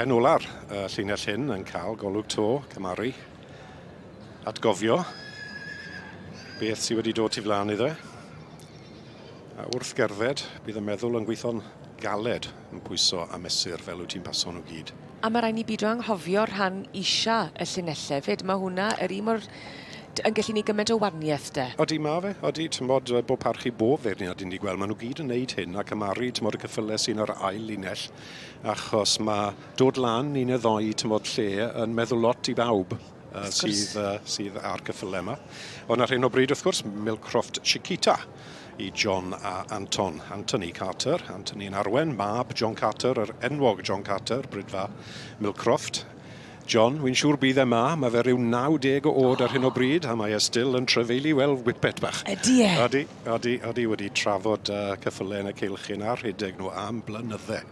pen ola'r llinell hyn yn cael golwg to, cymaru, atgofio beth sydd wedi dod i flaen iddo. A wrth gerdded, bydd y meddwl yn gweithio'n galed yn pwyso a mesur fel wyt ti'n paso nhw gyd. A mae rhaid ni beidio anghofio rhan isa y llinellau fyd. Mae hwnna yr un mor yn gallu ni gymaint o waniaeth de. Odi ma fe, odi, tymod bod parchu bob feirniad ni'n gweld. Maen nhw gyd yn neud hyn a cymaru tymod y cyffyle sy'n ar ail linell. Achos mae dod lan un y ddoi tymod lle yn meddwl lot i bawb sydd ar cyffyle yma. Ond ar hyn o bryd wrth gwrs, Milcroft Chiquita i John a Anton. Anthony Carter, Anthony yn arwen, mab John Carter, yr enwog John Carter, brydfa Milcroft. John, wy'n siŵr bydd yma, mae fe rhyw 90 o oed ar hyn o bryd, a mae e still yn trefeili wel whippet bach. Ydy e? Odi wedi trafod cyffyle yn y cylchyn ar rhedeg nhw am blynydde.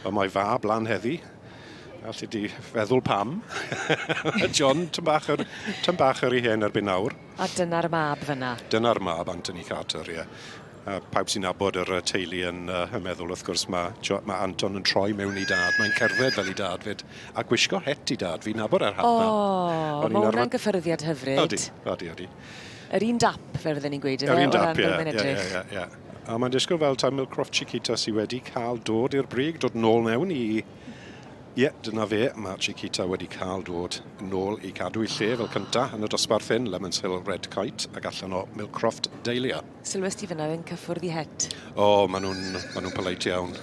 Ond mae fa blan heddi, allu di feddwl pam. John, tym bach ar ei hen erbyn nawr. A dyna'r mab fyna? Dyna'r mab, Anthony Carter, ie. Pawb sy'n nabod yr teulu yn meddwl, wrth gwrs, mae Anton yn troi mewn i dad. Mae'n cerdded fel i dad fyd, a gwisgo het i dad. Fi'n nabod ar hat na. O, mae hwnna'n gyffyrddiad hyfryd. Odi. Yr un dap, fe fydden ni'n gweud, yr un dap, ie. A mae'n disgwyl fel taw Milcroft Chiquita sydd wedi cael dod i'r brig, dod nôl mewn i... Ie, dyna fe, mae Chiquita wedi cael dod nôl i cadw i lle fel cyntaf yn y dosbarth hyn, Lemons Hill Red Kite, ac allan o Milcroft Dahlia. Sylwes ti fyna yn cyffwrdd i het? O, maen nhw'n polite iawn.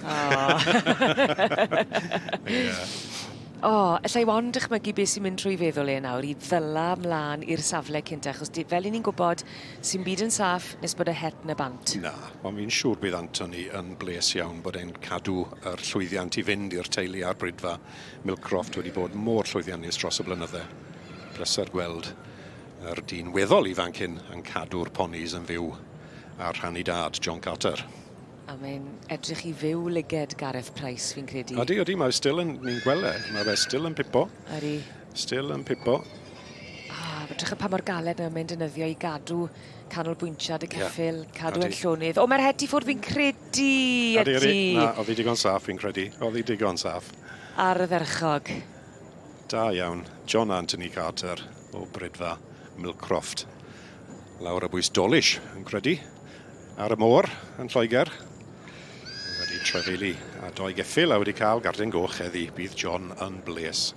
Alla i wan dychmygu beth sy'n mynd trwy feddwl nawr i ddyla mlaen i'r safle cynta, achos fel i ni'n gwybod sy'n byd yn saff nes bod y het yn y bant. Na, ond fi'n siŵr bydd Anthony yn bles iawn bod e'n cadw yr llwyddiant i fynd i'r teulu a'r brydfa. Milcroft wedi bod mor llwyddiannus dros y blynydde. Pleser gweld yr dyn weddol ifanc hyn yn cadw'r ponies yn fyw ar rhannu dad John Carter. A mae'n edrych i fyw lyged Gareth Price, fi'n credu. Odi, mae still yn, ni'n gweld mae fe still yn pipo. Ydi. Still yn pipo. Fedrych pa mor galed mae'n defnyddio i gadw canolbwyntiad y ceffyl, cadw yn llonydd. O, mae'r het i ffwrdd fi'n credu. Ydi. Na, oedd hi digon saff fi'n credu. Oedd hi digon saff. Ar y ferchog. Da iawn. John Anthony Carter o brydfa Milcroft. Lawr y bwys Dolish, yn credu. Ar y môr, yn Lloegr. Wedi trefeili a doi geffyl a wedi cael garden goch heddi. Bydd John yn bles.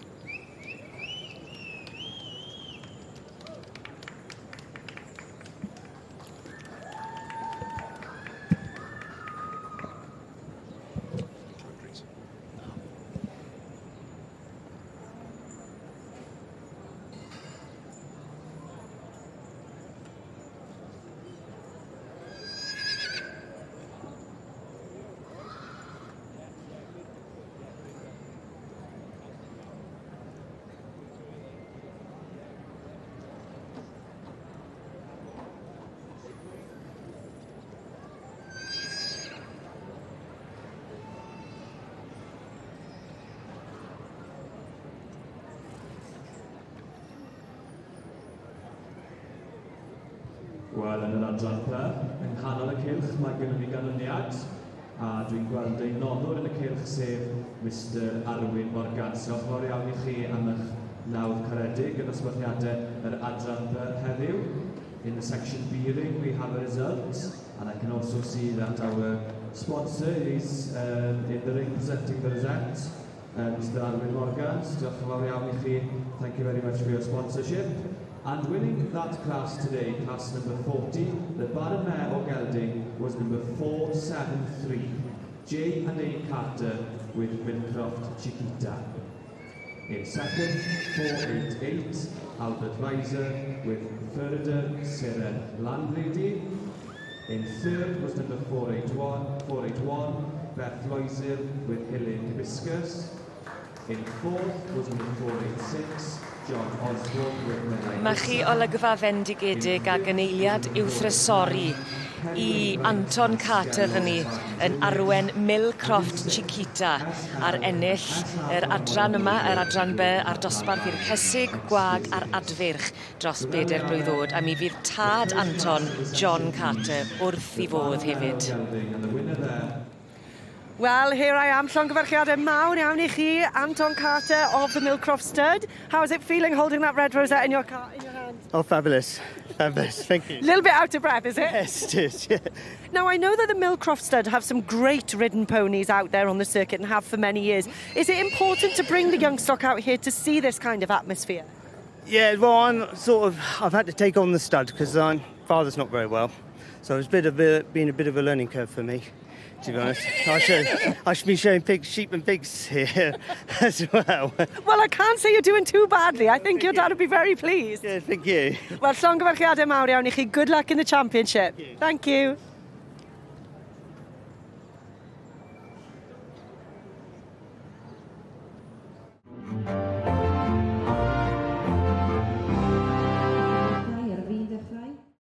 Wel, yn yr adranfa, yng nghanol y cylch, mae gennym ni ganlyniad, a dwi'n gweld ein noddwr yn y cylch sef Mr Arwyn Morgan. Diolch yn fawr iawn i chi am eich nawdd caredig yn ysbyddiadau yr adranfa heddiw. In the section B-ring, we have a result, and I can also see that our sponsor is in the ring presenting the result, Mr Arwyn Morgan. Diolch yn fawr iawn i chi. Thank you very much for your sponsorship. And winning that class today, class number 40, the Barren Mare o Gelding was number 473, J&A Carter with Milcroft Chiquita. In second, 488, Albert Weiser with Ferda Sarah Landlady. In third was number 481, Beth Loisel with Helen Hibiscus. In fourth was number 486, John Osborne with Merlod. Mae chi olygfa fendigedig a gyneiliad i'w thrysori i Anton Carter fyny yn arwen Milcroft Chiquita ar ennill yr adran yma, yr adran B a'r dosbarth i'r Caseg Wag a'r adfyrch dros 4 blwyddod. A mi fydd tad Anton, John Carter, wrth i fodd hefyd. Well, here I am, llongyfarchiadau mawr iawn I chi, Anton Carter of the Millcroft Stud. How is it feeling holding that red rosette in your hand? Oh, fabulous. Fabulous, thank you. A little bit out of breath, is it? Yes, it is, yeah. Now, I know that the Millcroft Stud have some great ridden ponies out there on the circuit and have for many years. Is it important to bring the young stock out here to see this kind of atmosphere? Yeah, well, I've had to take on the stud because my father's not very well. So it's been a bit of a learning curve for me, to be honest. I should be showing sheep and pigs here as well. Well, I can't say you're doing too badly. I think your dad would be very pleased. Yeah, thank you. Well, llongyfarchiadau mawr iawn I chi. Good luck in the championship. Thank you. Thank you.